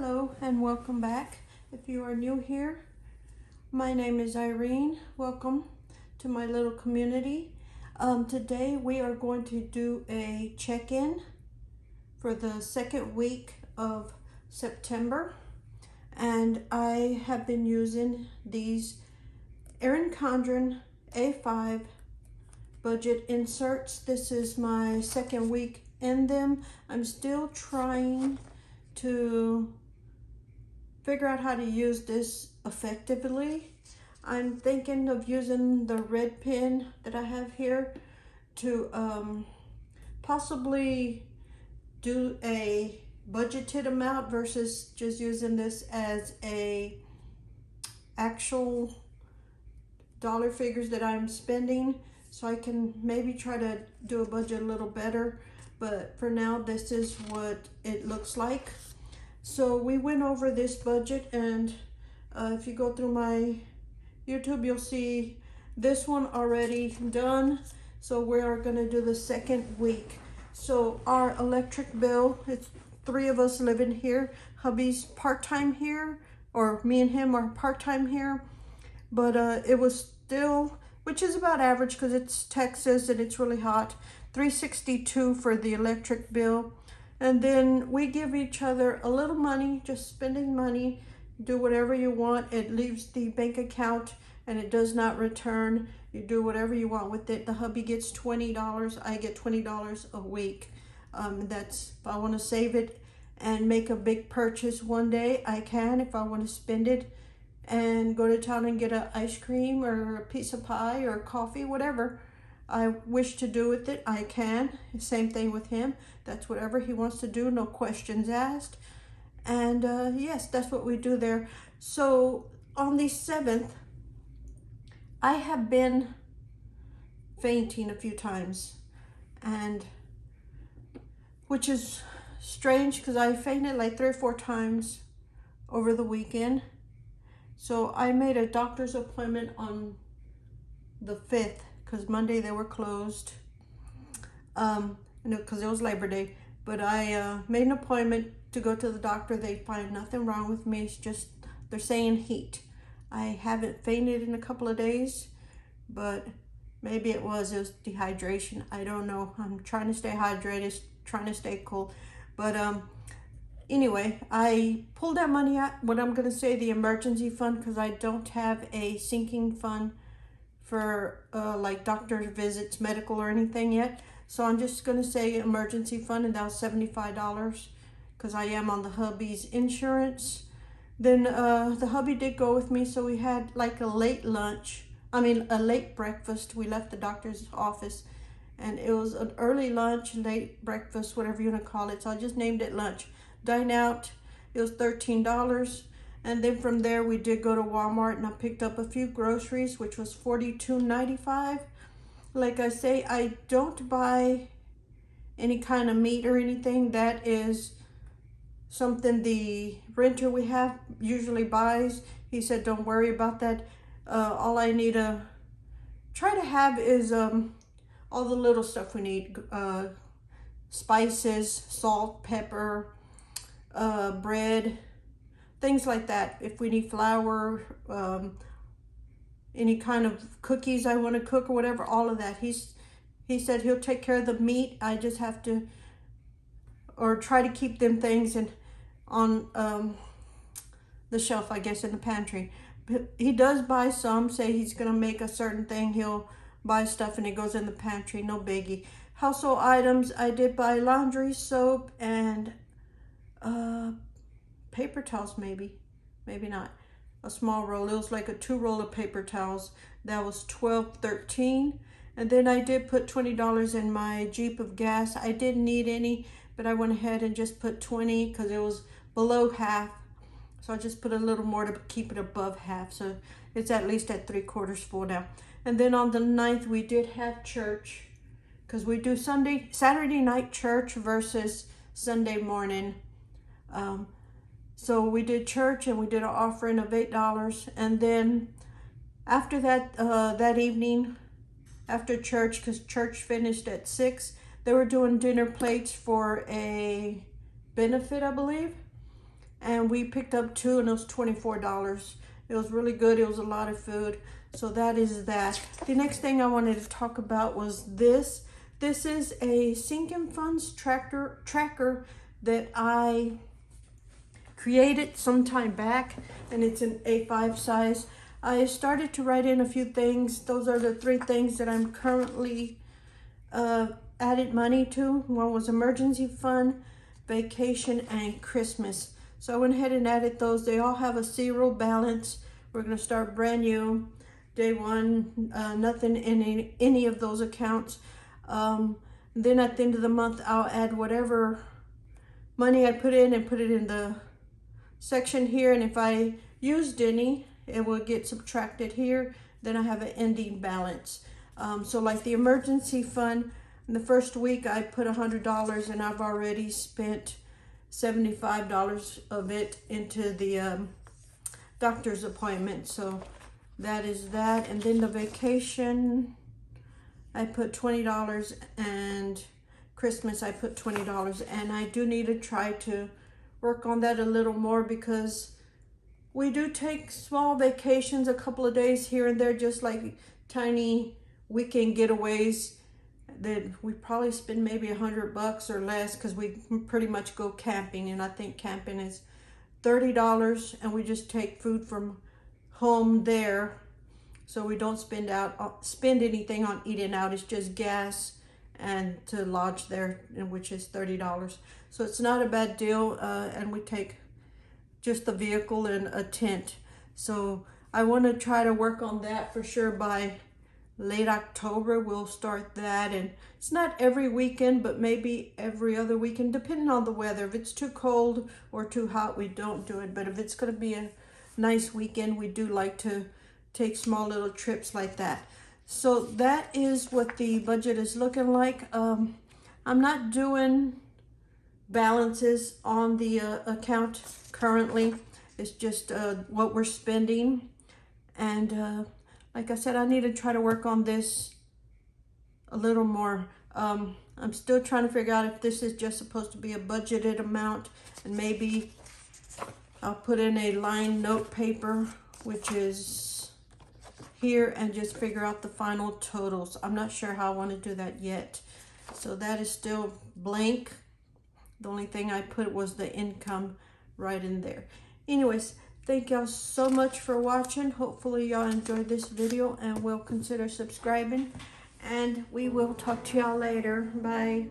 Hello and welcome back. If you are new here, my name is Irene. Welcome to my little community. Today we are going to do a check-in for the second week of September, and I have been using these Erin Condren A5 budget inserts. This is my second week in them. I'm still trying to figure out how to use this effectively. I'm thinking of using the red pen that I have here to possibly do a budgeted amount versus just using this as a actual dollar figures that I'm spending, so I can maybe try to do a budget a little better. But for now, this is what it looks like. So we went over this budget, and if you go through my YouTube, you'll see this one already done. So we are gonna do the second week. So our electric bill, it's 3 of us living here. Hubby's part-time here, or me and him are part-time here. But it was still, which is about average because it's Texas and it's really hot, $362 for the electric bill. And then we give each other a little money, just spending money. Do whatever you want. It leaves the bank account and it does not return. You do whatever you want with it. The hubby gets $20. I get $20 a week. That's if I want to save it and make a big purchase one day, I can. If I want to spend it and go to town and get an ice cream or a piece of pie or coffee, whatever I wish to do with it, I can. Same thing with him. That's whatever he wants to do, no questions asked. And yes, that's what we do there. So on the 7th, I have been fainting a few times, and which is strange because I fainted like 3 or 4 times over the weekend. So I made a doctor's appointment on the 5th because Monday they were closed, because it was Labor Day. But I made an appointment to go to the doctor. They find nothing wrong with me. It's just, they're saying heat. I haven't fainted in a couple of days, but maybe it was dehydration. I don't know. I'm trying to stay hydrated, trying to stay cool. But anyway, I pulled that money out, what I'm going to say the emergency fund, because I don't have a sinking fund for like doctor's visits, medical or anything yet. So I'm just going to say emergency fund, and that was $75 because I am on the hubby's insurance. Then the hubby did go with me, so we had like a late breakfast. We left the doctor's office and it was an early lunch, late breakfast, whatever you want to call it. So I just named it lunch. Dine out, it was $13. And then from there we did go to Walmart and I picked up a few groceries, which was $42.95. Like I say, I don't buy any kind of meat or anything. That is something the renter we have usually buys. He said don't worry about that. All I need to try to have is all the little stuff we need. Spices, salt, pepper, bread, things like that. If we need flour, any kind of cookies I want to cook or whatever, all of that. He said he'll take care of the meat. I just have to, or try to keep them things on the shelf, I guess, in the pantry. But he does buy some, say he's going to make a certain thing. He'll buy stuff and it goes in the pantry, no biggie. Household items, I did buy laundry soap and paper towels, maybe not. A small roll. It was like a 2 roll of paper towels. That was $12.13. And then I did put $20 in my Jeep of gas. I didn't need any, but I went ahead and just put 20 because it was below half. So I just put a little more to keep it above half. So it's at least at 3/4 full now. And then on the 9th, we did have church because we do Saturday night church versus Sunday morning. So we did church and we did an offering of $8. And then after that, that evening, after church, because church finished at 6, they were doing dinner plates for a benefit, I believe. and we picked up 2 and it was $24. It was really good. It was a lot of food. So that is that. The next thing I wanted to talk about was this. This is a sinking funds tracker that I created some time back, and it's an A5 size. I started to write in a few things. Those are the 3 things that I'm currently added money to. One was emergency fund, vacation, and Christmas. So I went ahead and added those. They all have a 0 balance. We're going to start brand new. Day 1, nothing in any of those accounts. Then at the end of the month, I'll add whatever money I put in and put it in the section here. And if I used any, it will get subtracted here. Then I have an ending balance. So like the emergency fund, in the first week I put $100, and I've already spent $75 of it into the doctor's appointment. So that is that. And then the vacation, I put $20, and Christmas I put $20. And I do need to try to work on that a little more, because we do take small vacations, a couple of days here and there, just like tiny weekend getaways that we probably spend maybe $100 or less, because we pretty much go camping, and I think camping is $30, and we just take food from home there, so we don't spend anything on eating out. It's just gas and to lodge there, which is $30. So it's not a bad deal, and we take just the vehicle and a tent. So I want to try to work on that for sure. By late October we'll start that, and it's not every weekend, but maybe every other weekend, depending on the weather. If it's too cold or too hot, we don't do it. But if it's going to be a nice weekend, we do like to take small little trips like that. So that is what the budget is looking like. I'm not doing balances on the account currently. It's just what we're spending, and like I said, I need to try to work on this a little more. I'm still trying to figure out if this is just supposed to be a budgeted amount, and maybe I'll put in a line note paper, which is here, and just figure out the final totals. I'm not sure how I want to do that yet. So that is still blank. The only thing I put was the income right in there. Anyways, thank y'all so much for watching. Hopefully y'all enjoyed this video and will consider subscribing. And we will talk to y'all later. Bye.